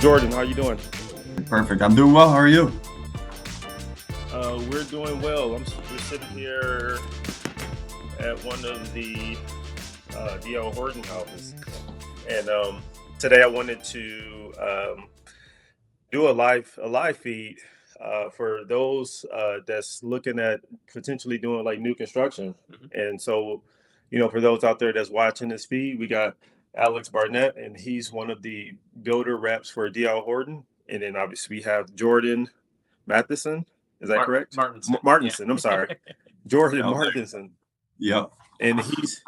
Jordan, how you doing? Perfect. I'm doing well. How are you? We're doing well. We're sitting here at one of the DL Horton houses, and today I wanted to do a live feed for those that's looking at potentially doing like new construction. And so, for those out there that's watching this feed, we got Alex Barnett, and he's one of the builder reps for DL Horton. And then obviously we have Jordan Matheson. Is that correct? Martinson. Martinson. I'm sorry, Jordan Yep. Martinson, Yep. and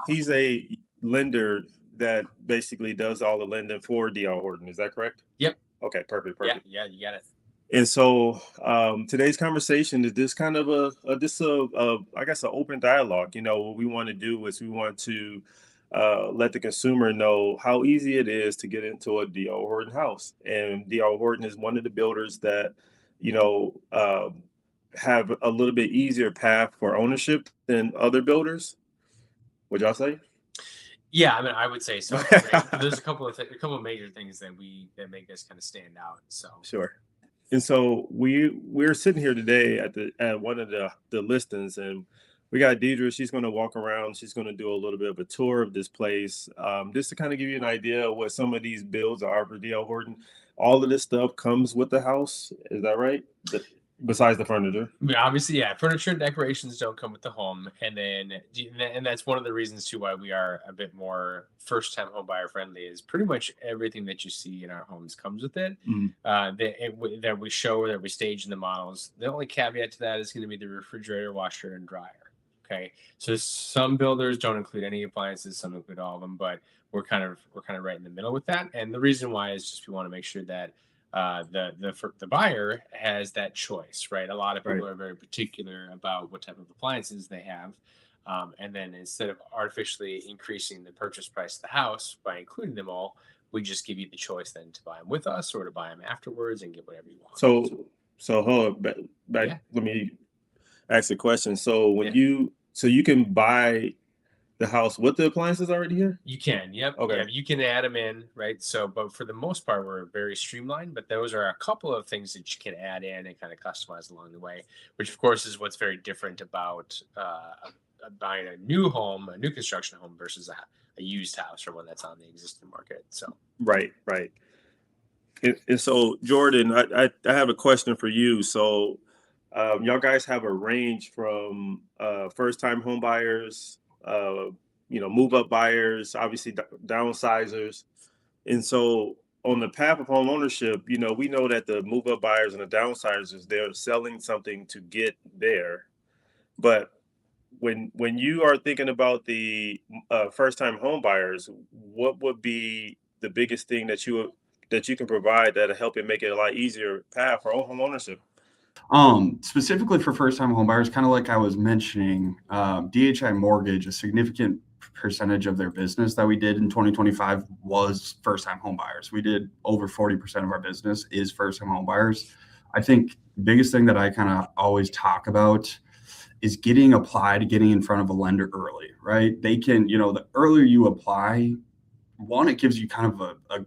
he's a lender that basically does all the lending for DL Horton. Is that correct? Yep. Okay, perfect. Yeah, you got it. And so today's conversation is this kind of I guess an open dialogue. What we want to do is we want to let the consumer know how easy it is to get into a D.R. Horton house. And D.R. Horton is one of the builders that, you know, uh, have a little bit easier path for ownership than other builders. Would y'all say? Yeah, I mean, I would say so. There's a couple of major things that make us kind of stand out. So Sure. And so we're sitting here today at one of the listings, and we got Deidre. She's going to walk around. She's going to do a little bit of a tour of this place, just to kind of give you an idea of what some of these builds are for D.L. Horton. All of this stuff comes with the house. Is that right? Besides the furniture. I mean, obviously, yeah, furniture and decorations don't come with the home, and that's one of the reasons too why we are a bit more first-time home buyer friendly. Is pretty much everything that you see in our homes comes with it. That we show, that we stage in the models. The only caveat to that is going to be the refrigerator, washer, and dryer. Okay, so some builders don't include any appliances, some include all of them, but we're kind of right in the middle with that. And the reason why is just we want to make sure that the buyer has that choice, right? A lot of people are very particular about what type of appliances they have, and then instead of artificially increasing the purchase price of the house by including them all, we just give you the choice then to buy them with us or to buy them afterwards and get whatever you want. So hold on, back. Yeah. Let me ask a question. So you can buy the house with the appliances already here? You can, yep. Okay. Yeah, you can add them in, right? So, but for the most part, we're very streamlined, but those are a couple of things that you can add in and kind of customize along the way, which of course is what's very different about buying a new construction home versus a used house or one that's on the existing market. So, Right. And so, Jordan, I have a question for you. So, y'all guys have a range from first-time home buyers, move-up buyers, obviously downsizers. And so, on the path of home ownership, we know that the move-up buyers and the downsizers, they're selling something to get there. But when you are thinking about the first-time home buyers, what would be the biggest thing that you can provide that'll help it make it a lot easier path for home ownership? Specifically for first-time homebuyers, kind of like I was mentioning, DHI Mortgage, a significant percentage of their business that we did in 2025 was first-time homebuyers. We did over 40% of our business is first-time homebuyers. I think the biggest thing that I kind of always talk about is getting in front of a lender early, right? They can, the earlier you apply, one, it gives you kind of a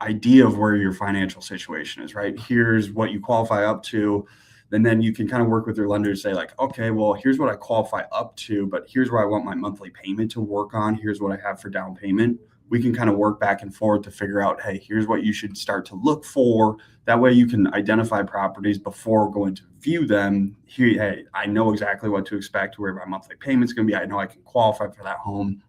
idea of where your financial situation is, right? Here's what you qualify up to. And then you can kind of work with your lender to say like, okay, well, here's what I qualify up to, but here's where I want my monthly payment to work on. Here's what I have for down payment. We can kind of work back and forth to figure out, hey, here's what you should start to look for. That way you can identify properties before going to view them. Hey, I know exactly what to expect, where my monthly payment's going to be. I know I can qualify for that home.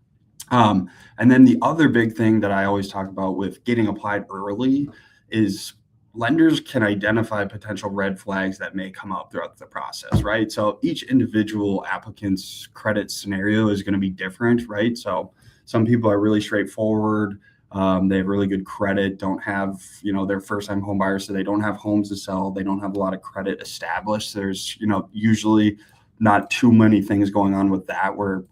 And then the other big thing that I always talk about with getting applied early is lenders can identify potential red flags that may come up throughout the process, right? So each individual applicant's credit scenario is going to be different, right? So some people are really straightforward. They have really good credit, don't have, they're first-time home buyers, so they don't have homes to sell. They don't have a lot of credit established. There's, usually not too many things going on with that where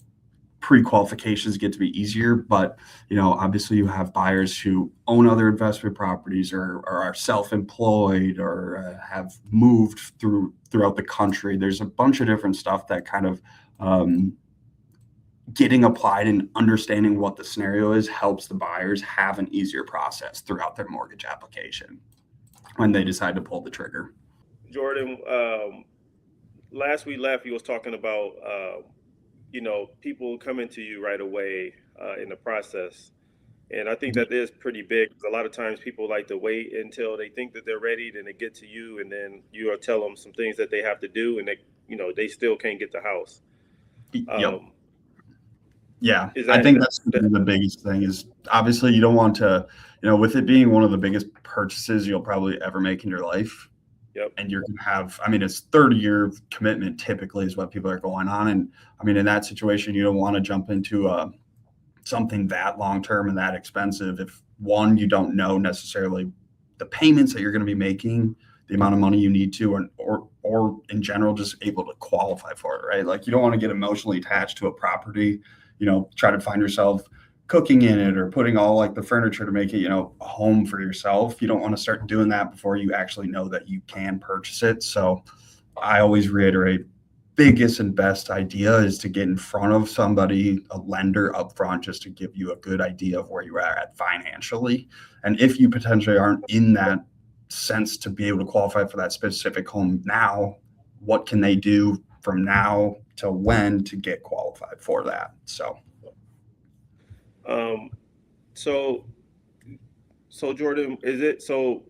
pre-qualifications get to be easier, but obviously you have buyers who own other investment properties or are self-employed or have moved throughout the country. There's a bunch of different stuff that kind of getting applied and understanding what the scenario is helps the buyers have an easier process throughout their mortgage application when they decide to pull the trigger. Jordan, last we left, you was talking about people coming to you right away in the process, and I think that is pretty big. 'Cause a lot of times people like to wait until they think that they're ready, then they get to you, and then you will tell them some things that they have to do, and they still can't get the house. Yep. Um, Yeah, is I that, think that's that the biggest thing is obviously you don't want to, with it being one of the biggest purchases you'll probably ever make in your life. Yep. And you're going to have, it's 30-year commitment typically is what people are going on. And in that situation, you don't want to jump into something that long-term and that expensive. If one, you don't know necessarily the payments that you're going to be making, the amount of money you need to, or in general, just able to qualify for it, right? Like you don't want to get emotionally attached to a property, try to find yourself cooking in it or putting all like the furniture to make it, a home for yourself. You don't want to start doing that before you actually know that you can purchase it. So I always reiterate, biggest and best idea is to get in front of somebody, a lender up front, just to give you a good idea of where you are at financially. And if you potentially aren't in that sense to be able to qualify for that specific home now, what can they do from now to when to get qualified for that? So um, so Jordan, is it so?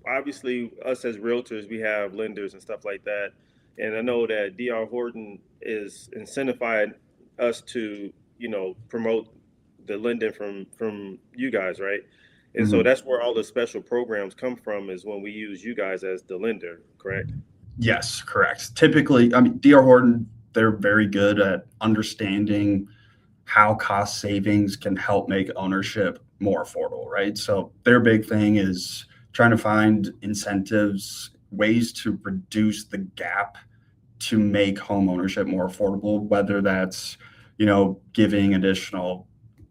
Obviously, us as realtors, we have lenders and stuff like that, and I know that DR Horton is incentivizing us to promote the lending from you guys, right? And so mhm. that's where all the special programs come from, is when we use you guys as the lender, correct? Yes, correct. Typically, DR Horton, they're very good at understanding how cost savings can help make ownership more affordable, right? So their big thing is trying to find incentives, ways to reduce the gap to make home ownership more affordable, whether that's, giving additional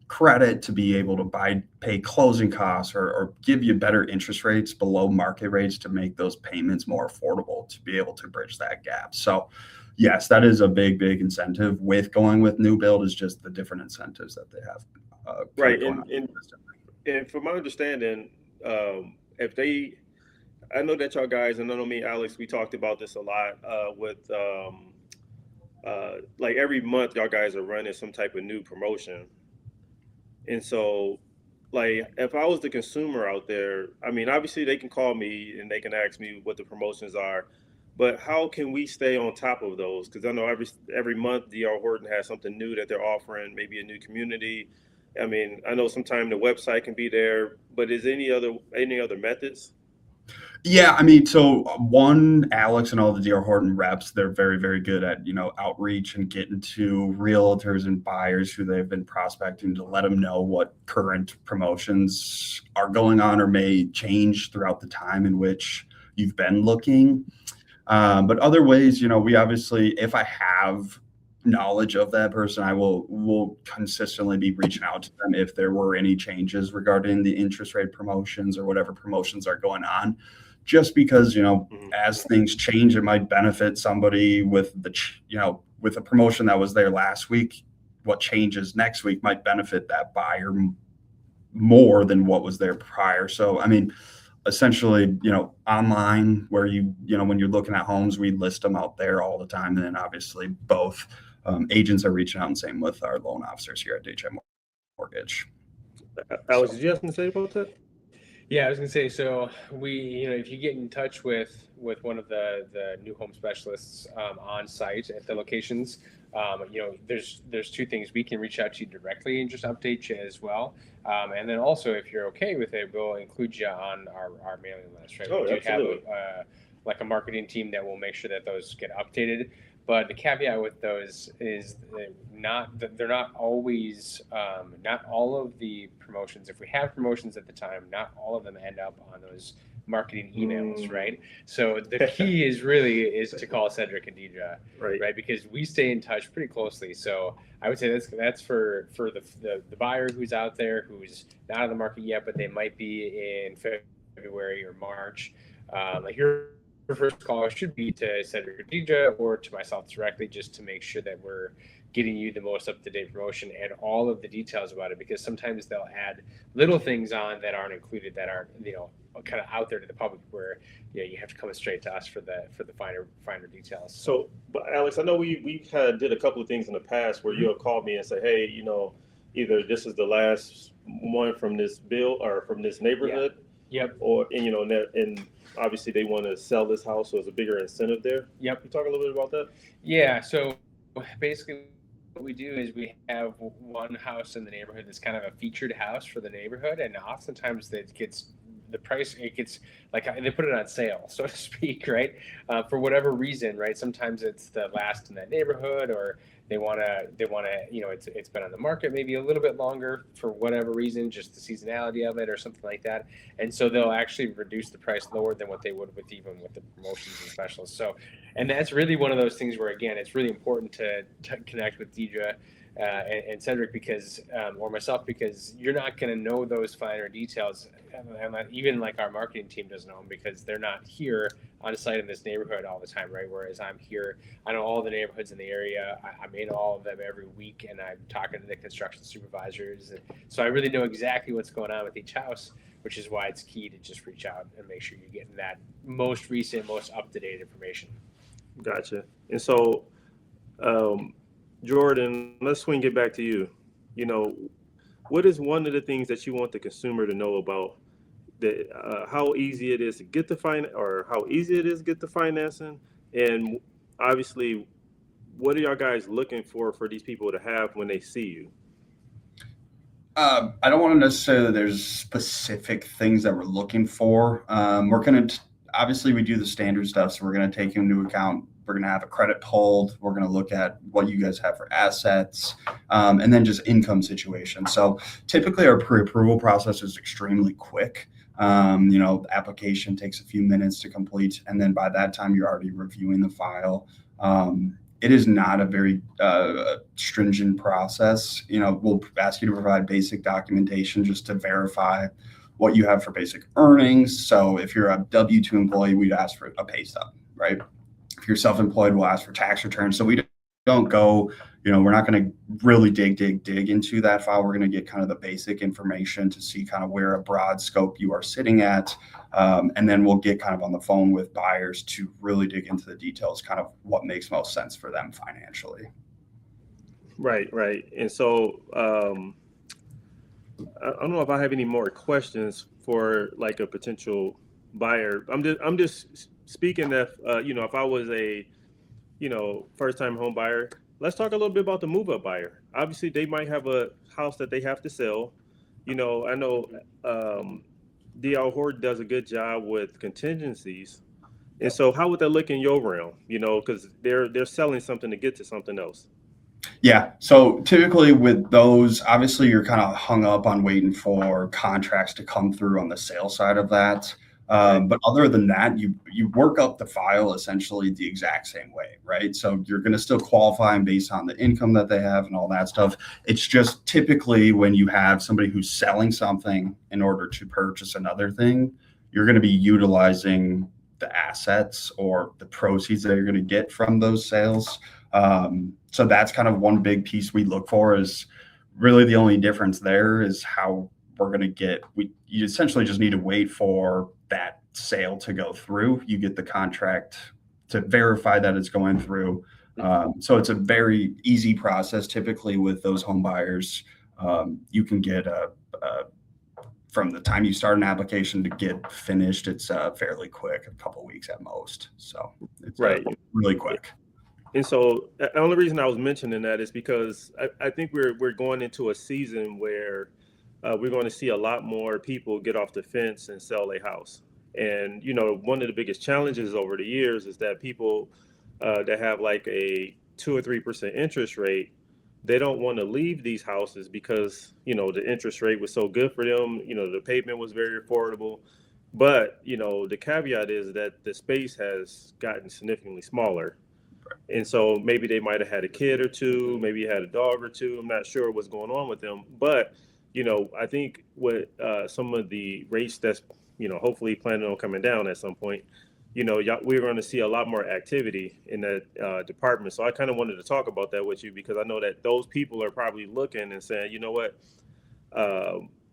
credit to be able to pay closing costs or give you better interest rates below market rates to make those payments more affordable to be able to bridge that gap. So yes, that is a big, big incentive with going with new build, is just the different incentives that they have kind of Right. going on. And from my understanding, if they, I know that y'all guys, and I know me and Alex, we talked about this a lot with like every month y'all guys are running some type of new promotion. And so, like, if I was the consumer out there, I mean, obviously they can call me and they can ask me what the promotions are, but how can we stay on top of those? Because I know every month DR Horton has something new that they're offering, maybe a new community. I mean, I know sometimes the website can be there, but is any other methods? Yeah, so one, Alex and all the DR Horton reps, they're very, very good at, outreach and getting to realtors and buyers who they've been prospecting to let them know what current promotions are going on or may change throughout the time in which you've been looking. But other ways, we obviously, if I have knowledge of that person, I will consistently be reaching out to them if there were any changes regarding the interest rate promotions or whatever promotions are going on. Just because, Mhm. as things change, it might benefit somebody with with a promotion that was there last week. What changes next week might benefit that buyer more than what was there prior. So, essentially, online where when you're looking at homes, we list them out there all the time. And then obviously both agents are reaching out, and same with our loan officers here at DHI Mortgage. Alex, So, did you have something to say about that? Yeah, I was gonna say, so if you get in touch with one of the new home specialists on site at the locations, there's two things. We can reach out to you directly and just update you as well, and then also if you're okay with it, we'll include you on our mailing list. Right, we Oh, do have absolutely. like a marketing team that will make sure that those get updated. But the caveat with those is they're not always not all of the promotions. If we have promotions at the time, not all of them end up on those marketing emails, right? So the key is to call Cedric and Deidre, Right. right? Because we stay in touch pretty closely. So I would say that's for the buyer who's out there who's not on the market yet, but they might be in February or March. Like your first call should be to Cedric or Deidre or to myself directly, just to make sure that we're getting you the most up-to-date promotion and all of the details about it, because sometimes they'll add little things on that aren't included, that aren't, kind of out there to the public, where you have to come straight to us for the finer details. So, but Alex, I know we kind of did a couple of things in the past where you have called me and say, hey, either this is the last one from this bill or from this neighborhood. Yep. Or, and obviously they want to sell this house, so there's a bigger incentive there. Yep. Can you talk a little bit about that? Yeah. So basically what we do is we have one house in the neighborhood that's kind of a featured house for the neighborhood, and oftentimes it gets like they put it on sale, so to speak, right? For whatever reason, right? Sometimes it's the last in that neighborhood, or they want to, it's been on the market maybe a little bit longer for whatever reason, just the seasonality of it or something like that. And so they'll actually reduce the price lower than what they would with the promotions and specials. So, and that's really one of those things where, again, it's really important to connect with Deidre and Cedric, because, or myself, because you're not going to know those finer details. And even like our marketing team doesn't know them, because they're not here on site in this neighborhood all the time, right? Whereas I'm here, I know all the neighborhoods in the area. I'm in all of them every week, and I'm talking to the construction supervisors. And so I really know exactly what's going on with each house, which is why it's key to just reach out and make sure you're getting that most recent, most up-to-date information. Gotcha. And so, Jordan, let's swing it back to you. What is one of the things that you want the consumer to know about how easy it is to get how easy it is to get the financing, and obviously, what are y'all guys looking for these people to have when they see you? I don't want to necessarily, there's specific things that we're looking for. We're going to, obviously we do the standard stuff. So we're going to take into account, we're going to have a credit pulled. We're going to look at what you guys have for assets, and then just income situation. So typically our pre-approval process is extremely quick. The application takes a few minutes to complete, and then by that time you're already reviewing the file. It is not a very stringent process. We'll ask you to provide basic documentation just to verify what you have for basic earnings. So if you're a W-2 employee, we'd ask for a pay stub, right? If you're self-employed, we'll ask for tax returns. So we don't go, we're not going to really dig into that file. We're going to get kind of the basic information to see kind of where a broad scope you are sitting at. And then we'll get kind of on the phone with buyers to really dig into the details, kind of what makes most sense for them financially. Right. And so I don't know if I have any more questions for like a potential buyer. I'm just speaking that, if I was a, first-time home buyer, let's talk a little bit about the move-up buyer. Obviously, they might have a house that they have to sell. I know D.R. Horton does a good job with contingencies. And so how would that look in your realm? Because they're selling something to get to something else. Yeah. So typically with those, obviously you're kind of hung up on waiting for contracts to come through on the sale side of that. But other than that, you work up the file essentially the exact same way, right? So you're going to still qualify based on the income that they have and all that stuff. It's just typically when you have somebody who's selling something in order to purchase another thing, you're going to be utilizing the assets or the proceeds that you're going to get from those sales. So that's kind of one big piece we look for. Is really the only difference there is how we're going to get, you essentially just need to wait for that sale to go through. You get the contract to verify that it's going through. So it's a very easy process. Typically with those home buyers, you can get from the time you start an application to get finished, it's fairly quick, a couple of weeks at most. So it's really quick. And so the only reason I was mentioning that is because I think we're going into a season where we're going to see a lot more people get off the fence and sell a house. And, one of the biggest challenges over the years is that people that have like a 2 or 3% interest rate, they don't want to leave these houses because, the interest rate was so good for them. The payment was very affordable. But, the caveat is that the space has gotten significantly smaller. And so maybe they might have had a kid or two, maybe had a dog or two. I'm not sure what's going on with them. But, I think with some of the rates that's, hopefully planning on coming down at some point, we're going to see a lot more activity in that department. So I kind of wanted to talk about that with you because I know that those people are probably looking and saying, you know what,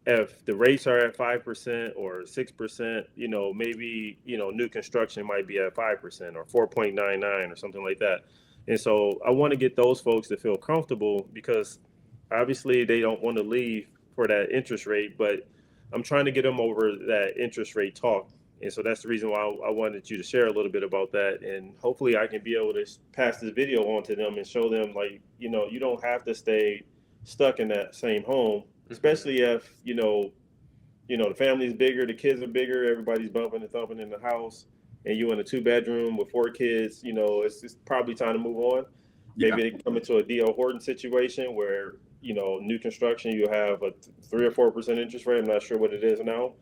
if the rates are at 5% or 6%, maybe, new construction might be at 5% or 4.99 or something like that. And so I want to get those folks to feel comfortable because obviously they don't want to leave for that interest rate, but I'm trying to get them over that interest rate talk. And so that's the reason why I wanted you to share a little bit about that. And hopefully I can be able to pass this video on to them and show them, like, you don't have to stay stuck in that same home, especially if, the family's bigger, the kids are bigger, everybody's bumping and thumping in the house, and you in a 2-bedroom with 4 kids, it's probably time to move on. Yeah. Maybe they come into a D.L. Horton situation where, new construction, you have a 3 or 4% interest rate. I'm not sure what it is now.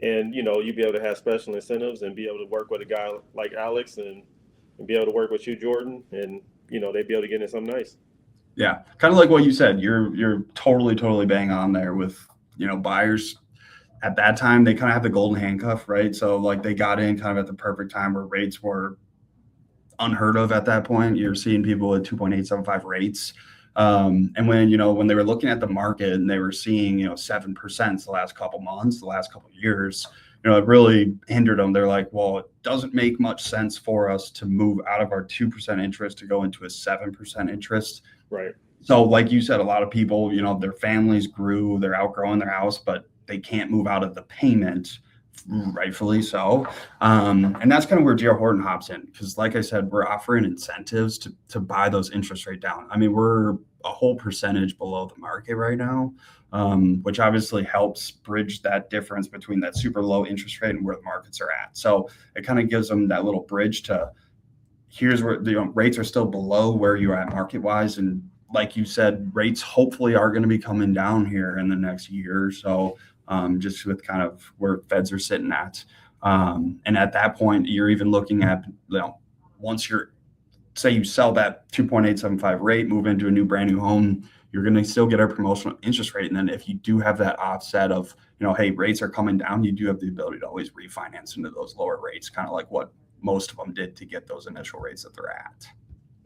And, you'd be able to have special incentives and be able to work with a guy like Alex and be able to work with you, Jordan, and, they'd be able to get in something nice. Yeah. Kind of like what you said, you're totally bang on there with, buyers at that time, they kind of have the golden handcuff, right? So like they got in kind of at the perfect time where rates were unheard of at that point. You're seeing people at 2.875 rates. And when they were looking at the market and they were seeing, 7% the last couple months, the last couple years, it really hindered them. They're like, well, it doesn't make much sense for us to move out of our 2% interest to go into a 7% interest. Right. So like you said, a lot of people, their families grew, they're outgrowing their house, but they can't move out of the payment, rightfully so. And that's kind of where D.R. Horton hops in. Because like I said, we're offering incentives to buy those interest rate down. I mean, we're a whole percentage below the market right now, which obviously helps bridge that difference between that super low interest rate and where the markets are at. So it kind of gives them that little bridge to here's where the rates are still below where you're at market wise. And like you said, rates hopefully are going to be coming down here in the next year or so. Just with kind of where feds are sitting at. And at that point, you're even looking at, once say you sell that 2.875 rate, move into a new brand new home, you're going to still get a promotional interest rate. And then if you do have that offset of, hey, rates are coming down, you do have the ability to always refinance into those lower rates, kind of like what most of them did to get those initial rates that they're at.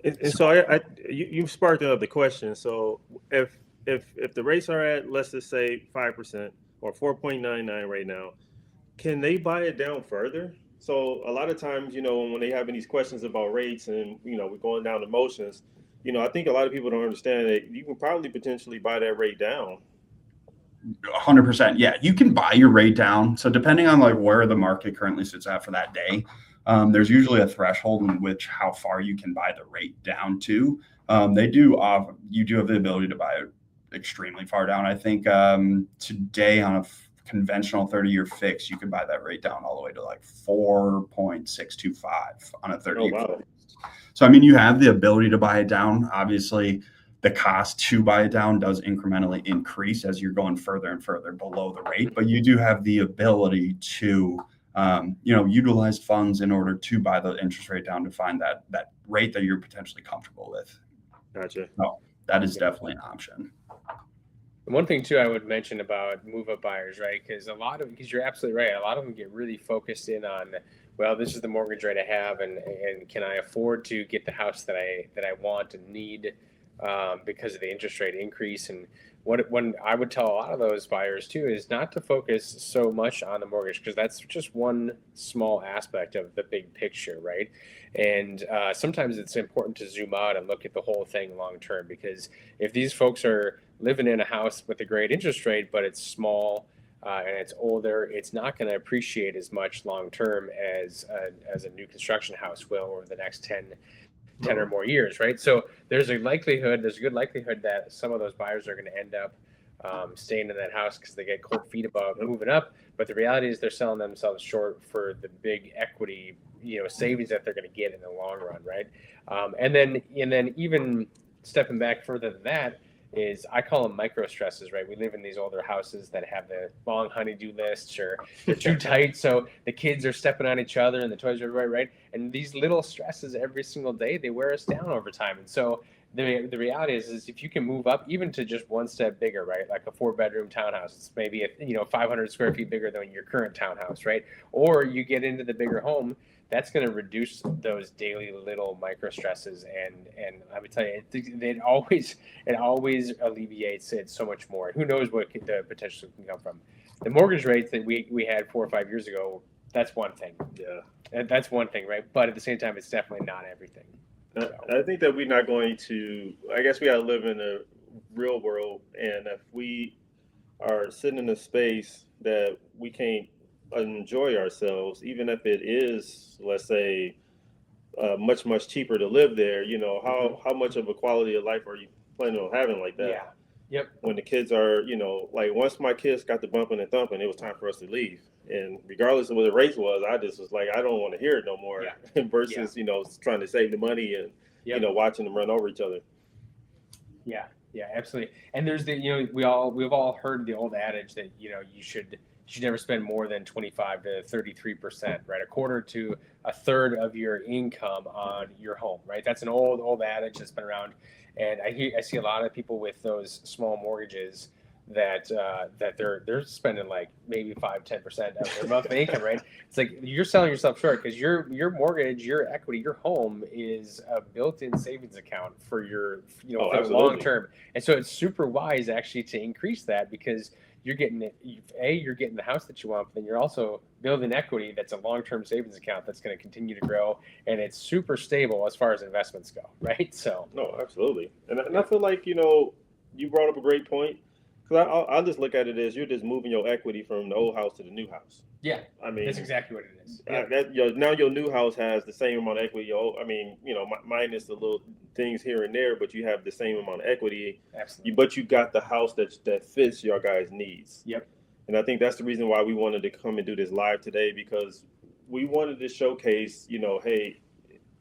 And so you sparked another question. So if the rates are at, let's just say 5%, or 4.99 right now, can they buy it down further? So a lot of times, when they having these questions about rates and, we're going down the motions, I think a lot of people don't understand that you can probably potentially buy that rate down. 100%. Yeah, you can buy your rate down. So depending on like where the market currently sits at for that day, there's usually a threshold in which how far you can buy the rate down to. You do have the ability to buy it extremely far down. I think today on a conventional 30-year fix, you could buy that rate down all the way to like 4.625 on a 30-year fix. So, I mean, you have the ability to buy it down. Obviously, the cost to buy it down does incrementally increase as you're going further and further below the rate, but you do have the ability to utilize funds in order to buy the interest rate down to find that rate that you're potentially comfortable with. Gotcha. So that is definitely an option. One thing too, I would mention about move-up buyers, right? Because you're absolutely right. A lot of them get really focused in on, well, this is the mortgage rate I have, and can I afford to get the house that I want and need because of the interest rate increase. And when I would tell a lot of those buyers too is not to focus so much on the mortgage, because that's just one small aspect of the big picture, right? And sometimes it's important to zoom out and look at the whole thing long term, because if these folks are living in a house with a great interest rate, but it's small and it's older, it's not going to appreciate as much long term as a new construction house will over the next 10 or more years, right? So there's a good likelihood that some of those buyers are going to end up staying in that house because they get cold feet about moving up. But the reality is they're selling themselves short for the big equity, savings that they're going to get in the long run, right? And then even stepping back further than that is, I call them micro stresses, right? We live in these older houses that have the long honey-do lists, or they're too tight, so the kids are stepping on each other and the toys are everywhere, right? And these little stresses every single day, they wear us down over time. And so the reality is if you can move up even to just one step bigger, right? Like a 4-bedroom townhouse, it's maybe 500 square feet bigger than your current townhouse, right? Or you get into the bigger home that's going to reduce those daily little micro stresses. And I would tell you, it always alleviates it so much more. Who knows what the potential can come from. The mortgage rates that we had 4 or 5 years ago, that's one thing. Yeah. That's one thing, right? But at the same time, it's definitely not everything. So. I think that we're not going to, I guess we got to live in a real world. And if we are sitting in a space that we can't enjoy ourselves, even if it is, let's say, much, much cheaper to live there, you know, how much of a quality of life are you planning on having like that? Yeah. Yep. When the kids are, you know, like once my kids got the bumping and thumping, it was time for us to leave. And regardless of what the race was, I just was like, I don't want to hear it no more. Yeah. Versus, you know, trying to save the money and, you know, watching them run over each other. Yeah. Yeah, absolutely. And there's the, you know, we've all heard the old adage that, you know, you should never spend more than 25 to 33%, right? A quarter to a third of your income on your home, right? That's an old adage that's been around. And I see a lot of people with those small mortgages that they're spending like maybe 5-10% of their monthly income, right? It's like you're selling yourself short because your mortgage, your equity, your home is a built-in savings account for your, you know, for the long term. And so it's super wise actually to increase that because you're getting it. You're getting the house that you want, but then you're also building equity that's a long-term savings account that's going to continue to grow, and it's super stable as far as investments go, right? So no, absolutely, and I feel like, you know, you brought up a great point. Because I'll just look at it as you're just moving your equity from the old house to the new house. Yeah, I mean that's exactly what it is. Now your new house has the same amount of equity. I mean, you know, minus the little things here and there, but you have the same amount of equity. Absolutely. But you got the house that fits your guys' needs. Yep. And I think that's the reason why we wanted to come and do this live today, because we wanted to showcase, you know, hey,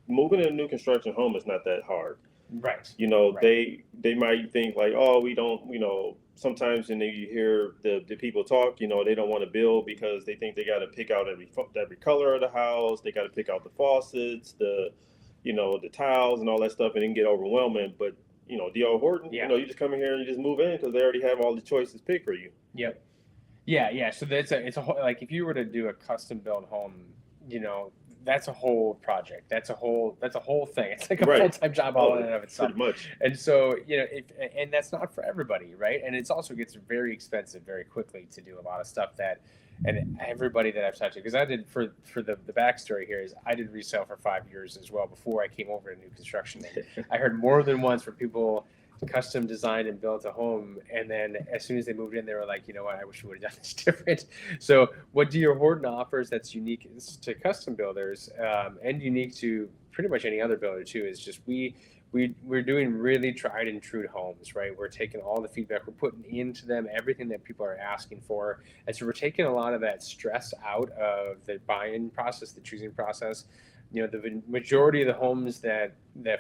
moving in a new construction home is not that hard. Right. You know, they might think like, oh, we don't, you know, sometimes when you hear the people talk, you know, they don't want to build because they think they got to pick out every color of the house. They got to pick out the faucets, you know, the tiles and all that stuff, and it can get overwhelming. But, you know, D.R. Horton, you know, you just come in here and you just move in because they already have all the choices picked for you. Yep. Yeah. So it's a whole, like if you were to do a custom built home, you know, that's a whole project. That's a whole thing. It's like a full-time job all in and of itself. Pretty much. And so, you know, and that's not for everybody, right? And it's also gets very expensive very quickly to do a lot of stuff and everybody that I've talked to, because I did for the backstory here is I did resale for 5 years as well before I came over to new construction. And I heard more than once where people custom designed and built a home, and then as soon as they moved in, they were like, you know what, I wish we would have done this different. So what D.R. Horton offers that's unique to custom builders and unique to pretty much any other builder too is just we're doing really tried and true homes, right? We're taking all the feedback, we're putting into them everything that people are asking for, and so we're taking a lot of that stress out of the buying process, the choosing process. You know, the majority of the homes that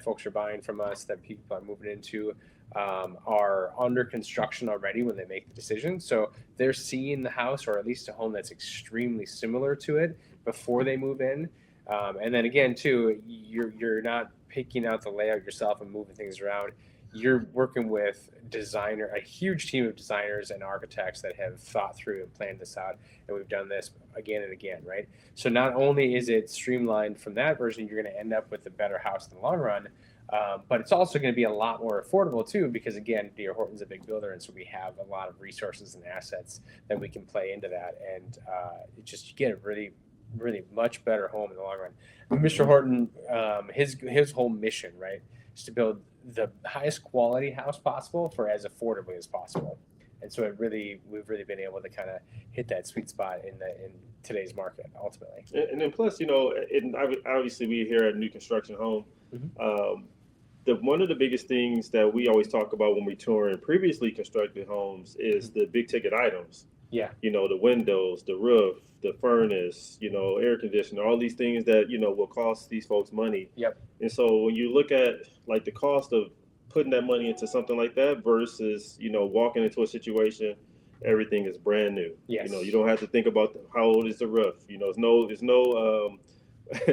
folks are buying from us, that people are moving into, are under construction already when they make the decision. So they're seeing the house, or at least a home that's extremely similar to it, before they move in. And then again, too, you're not picking out the layout yourself and moving things around. You're working with a huge team of designers and architects that have thought through and planned this out. And we've done this again and again, right? So not only is it streamlined from that version, you're going to end up with a better house in the long run, but it's also going to be a lot more affordable too, because again, D.R. Horton's a big builder. And so we have a lot of resources and assets that we can play into that. And you get a really, really much better home in the long run. Mr. Horton, his whole mission, right, is to build the highest quality house possible for as affordably as possible. And so we've really been able to kind of hit that sweet spot in today's market ultimately. And then plus, you know, obviously we here at New Construction Home, one of the biggest things that we always talk about when we tour in previously constructed homes is the big ticket items. Yeah. You know, the windows, the roof, the furnace, you know, air conditioner, all these things that, you know, will cost these folks money. Yep. And so when you look at like the cost of putting that money into something like that versus, you know, walking into a situation, everything is brand new. Yes. You know, you don't have to think about how old is the roof. You know, there's no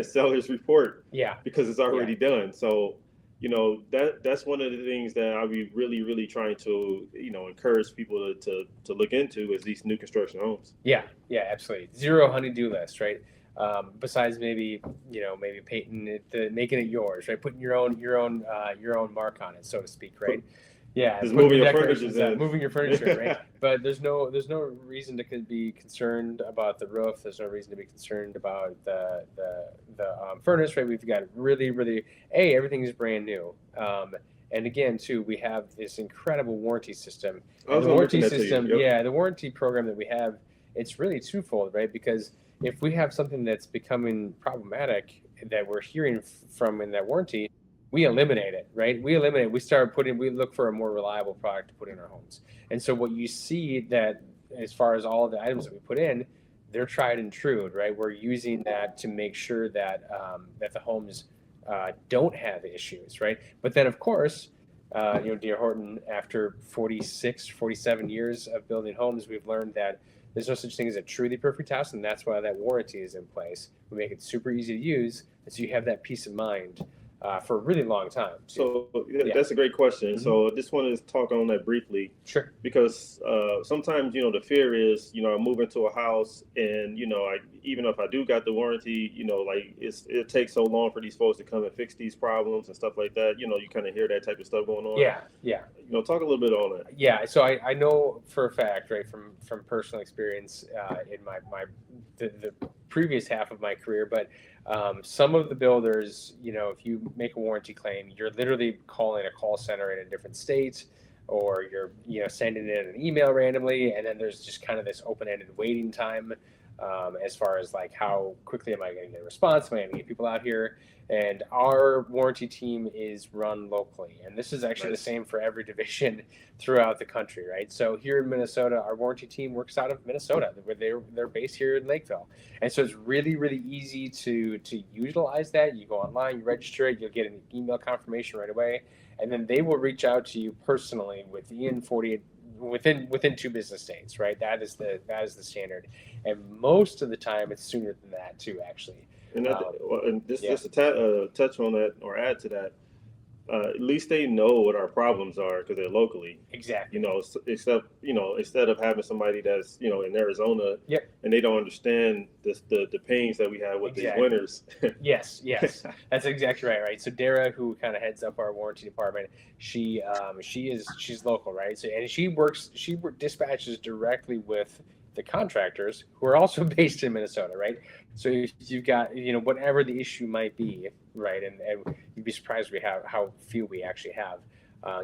seller's report. Yeah. Because it's already done. So, you know, that's one of the things that I'll be really, really trying to, you know, encourage people to look into is these new construction homes. Yeah, absolutely. Zero honey-do list, right? besides maybe maybe painting it, making it yours, right? Putting your own mark on it, so to speak, right? Yeah, Just putting moving the your decorations furniture up, in. moving your furniture, right? But there's no reason to be concerned about the roof. There's no reason to be concerned about the furnace, right? We've got really everything is brand new. And again, too, we have this incredible warranty system. I was And the gonna warranty mention that to you. system, Yep. yeah, the warranty program that we have, it's really twofold, right? Because if we have something that's becoming problematic that we're hearing from in that warranty, we eliminate it, right? We look for a more reliable product to put in our homes. And so what you see that as far as all of the items that we put in, they're tried and true, right? We're using that to make sure that that the homes don't have issues, right? But then, of course, dear Horton, after 46, 47 years of building homes, we've learned that there's no such thing as a truly perfect house, and that's why that warranty is in place. We make it super easy to use, and so you have that peace of mind for a really long time. So that's a great question. Mhm. So I just wanted to talk on that briefly. Sure. Because sometimes the fear is I move into a house and even if I do got the warranty, like it takes so long for these folks to come and fix these problems and stuff like that. You kind of hear that type of stuff going on. Yeah. Talk a little bit on that. Yeah, so I know for a fact, right, from personal experience in the previous half of my career, but some of the builders, if you make a warranty claim, you're literally calling a call center in a different state, or you're sending in an email randomly, and then there's just kind of this open-ended waiting time as far as like how quickly am I going to get a response? Am I going to get people out here? And our warranty team is run locally, and this is actually Nice. the same for every division throughout the country, right? So here in Minnesota, our warranty team works out of Minnesota. They're based here in Lakeville, and so it's really easy to utilize that. You go online, you register it, you'll get an email confirmation right away, and then they will reach out to you personally within 2 business days, right? That is the standard, and most of the time it's sooner than that too, actually. And just to touch on that or add to that, at least they know what our problems are because they're locally. Exactly. Instead of having somebody that's in Arizona, Yep. and they don't understand the pains that we have with these Exactly. winters. Yes, that's exactly right. Right. So Dara, who kind of heads up our warranty department, she's local, right? So she dispatches directly with the contractors who are also based in Minnesota, right? So you've got whatever the issue might be, right? And you'd be surprised how few we actually have.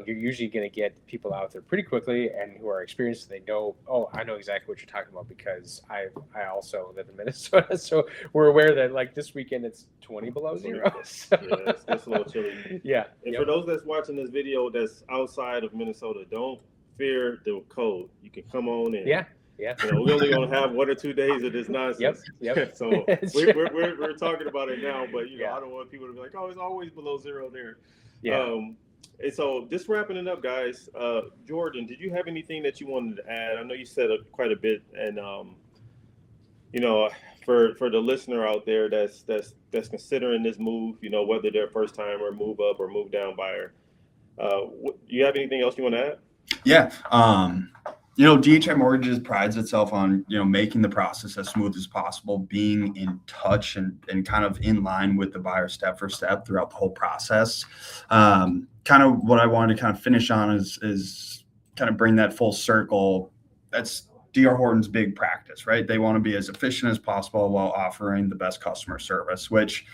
You're usually going to get people out there pretty quickly and who are experienced. They know, I know exactly what you're talking about because I also live in Minnesota, so we're aware that like this weekend it's 20 below zero. So. Yeah, it's a little chilly. Yeah. And for those that's watching this video that's outside of Minnesota, don't fear the cold. You can come on in. Yeah. We're only gonna have 1 or 2 days of this nonsense. Yep. So we're talking about it now, but I don't want people to be like, it's always below zero there. Yeah. And so just wrapping it up, guys. Jordan, did you have anything that you wanted to add? I know you said quite a bit, and for the listener out there that's considering this move, whether they're first time or move up or move down buyer, do you have anything else you want to add? Yeah. DHI Mortgages prides itself on, making the process as smooth as possible, being in touch and kind of in line with the buyer step for step throughout the whole process. Kind of what I wanted to kind of finish on is kind of bring that full circle. That's D.R. Horton's big practice, right? They want to be as efficient as possible while offering the best customer service, which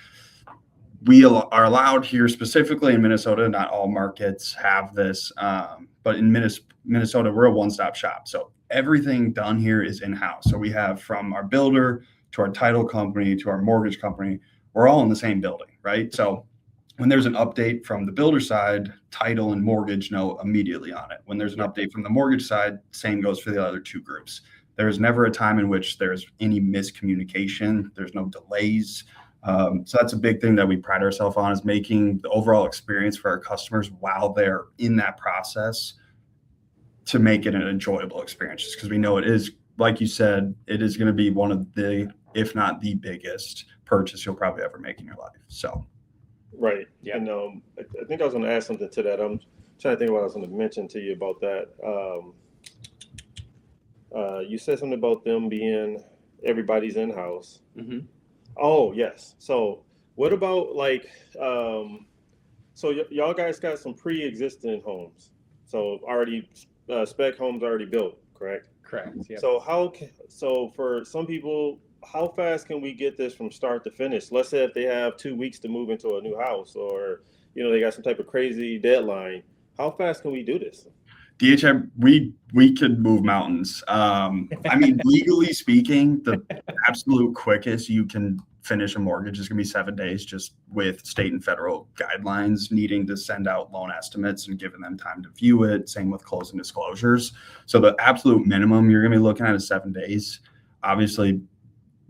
we are allowed here specifically in Minnesota. Not all markets have this, but in Minnesota, we're a one-stop shop. So everything done here is in-house. So we have from our builder to our title company to our mortgage company, we're all in the same building, right? So when there's an update from the builder side, title and mortgage know immediately on it. When there's an update from the mortgage side, same goes for the other 2 groups. There's never a time in which there's any miscommunication. There's no delays. So that's a big thing that we pride ourselves on, is making the overall experience for our customers while they're in that process to make it an enjoyable experience, because we know it is, like you said, it is going to be one of the, if not the biggest purchase you'll probably ever make in your life. So. Right. Yeah. And I think I was going to add something to that. I'm trying to think what I was going to mention to you about that. You said something about them being everybody's in-house. Mm-hmm. Oh, yes. So what about like, y'all guys got some pre-existing homes. So already, spec homes already built, correct? Correct. Yep. So for some people, how fast can we get this from start to finish? Let's say if they have 2 weeks to move into a new house, or they got some type of crazy deadline. How fast can we do this? DHI, we could move mountains. I mean, legally speaking, the absolute quickest you can finish a mortgage is going to be 7 days, just with state and federal guidelines needing to send out loan estimates and giving them time to view it. Same with closing disclosures. So the absolute minimum you're going to be looking at is 7 days. Obviously,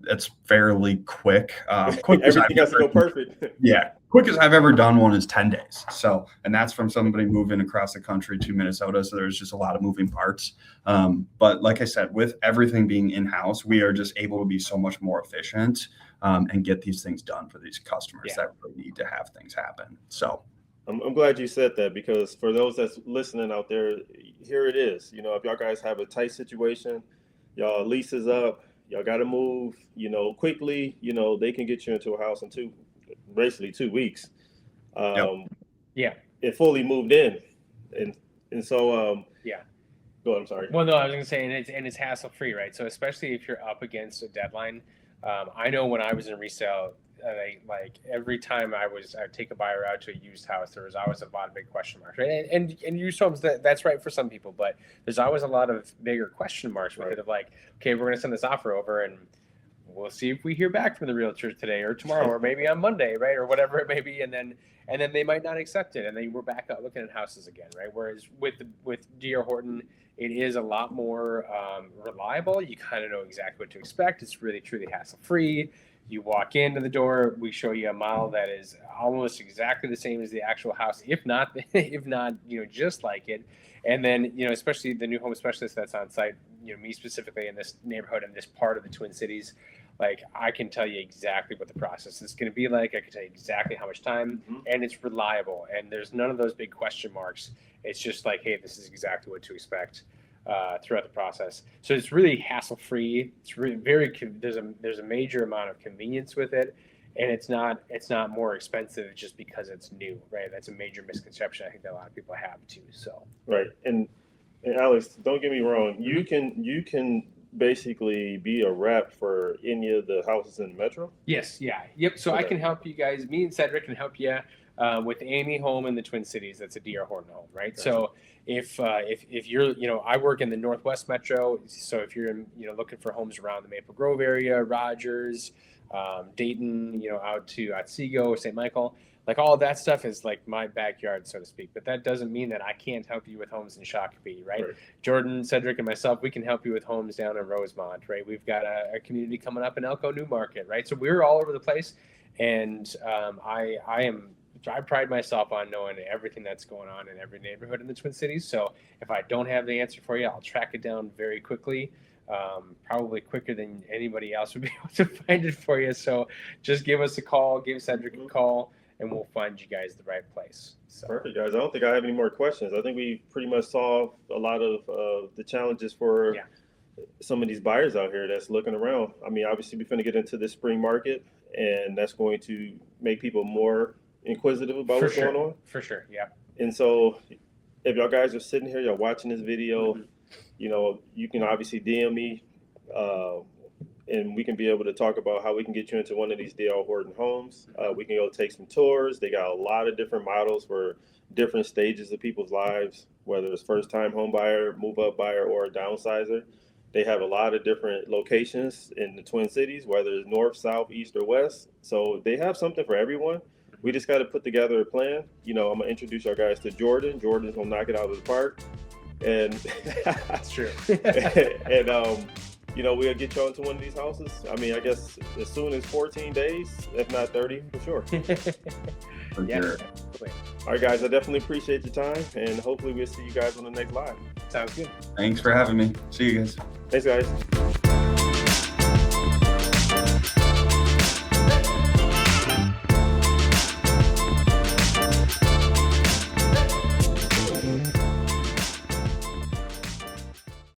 it's fairly quick. Everything has to go perfect. Yeah. Quickest I've ever done one is 10 days. So, and that's from somebody moving across the country to Minnesota. So there's just a lot of moving parts. But like I said, with everything being in-house, we are just able to be so much more efficient and get these things done for these customers that really need to have things happen. So I'm glad you said that, because for those that's listening out there, here it is. If y'all guys have a tight situation, y'all lease is up, y'all got to move, quickly, they can get you into a house in basically 2 weeks. Yeah. It fully moved in. And so, yeah. Go ahead, I'm sorry. Well, no, I was going to say, and it's hassle free, right? So especially if you're up against a deadline, I know when I was in resale, like every time I'd take a buyer out to a used house, there was always a lot of big question marks, right? And used homes, that's right for some people, but there's always a lot of bigger question marks with it, of like, okay, we're going to send this offer over and we'll see if we hear back from the realtor today or tomorrow or maybe on Monday, right? Or whatever it may be. And then they might not accept it. And then we're back out looking at houses again, right? Whereas with D.R. Horton, it is a lot more reliable. You kind of know exactly what to expect. It's really, truly hassle-free. You walk into the door, we show you a model that is almost exactly the same as the actual house, if not, just like it. And then, especially the new home specialist that's on site, me specifically in this neighborhood, in this part of the Twin Cities, like I can tell you exactly what the process is going to be like. I can tell you exactly how much time, and it's reliable. And there's none of those big question marks. It's just like, hey, this is exactly what to expect throughout the process. So it's really hassle-free. It's really there's a major amount of convenience with it, and it's not more expensive just because it's new, right? That's a major misconception I think that a lot of people have too. So right, and Alex, don't get me wrong. You can basically be a rep for any of the houses in the metro. Yes, yeah, yep. So Okay. I can help you guys. Me and Cedric can help you with any home in the Twin Cities that's a D.R. Horton home, right? Gotcha. So if you're, I work in the Northwest Metro. So if you're looking for homes around the Maple Grove area, Rogers, Dayton, out to Otsego, St. Michael, like all of that stuff is like my backyard, so to speak. But that doesn't mean that I can't help you with homes in Shakopee, right? Jordan, Cedric, and myself, we can help you with homes down in Rosemont, right? We've got a community coming up in Elko New Market, right? So we're all over the place, and I pride myself on knowing everything that's going on in every neighborhood in the Twin Cities. So if I don't have the answer for you, I'll track it down very quickly, probably quicker than anybody else would be able to find it for you. So just give us a call, give Cedric a call, and we'll find you guys the right place. So. Perfect, guys. I don't think I have any more questions. I think we pretty much solved a lot of the challenges for some of these buyers out here that's looking around. I mean, obviously, we're going to get into this spring market, and that's going to make people more inquisitive about what's going on. For sure, yeah. And so if y'all guys are sitting here, you're watching this video, you can obviously DM me, and we can be able to talk about how we can get you into one of these D.R. Horton homes. We can go take some tours. They got a lot of different models for different stages of people's lives, whether it's first-time home buyer, move-up buyer, or a downsizer. They have a lot of different locations in the Twin Cities, whether it's north, south, east, or west. So they have something for everyone. We just got to put together a plan. I'm going to introduce our guys to Jordan. Jordan's going to knock it out of the park. And that's true. And, we'll get y'all into one of these houses. I mean, I guess as soon as 14 days, if not 30, for sure. for Yeah. sure. All right, guys, I definitely appreciate your time. And hopefully we'll see you guys on the next live. Sounds good. Thanks for having me. See you guys. Thanks, guys.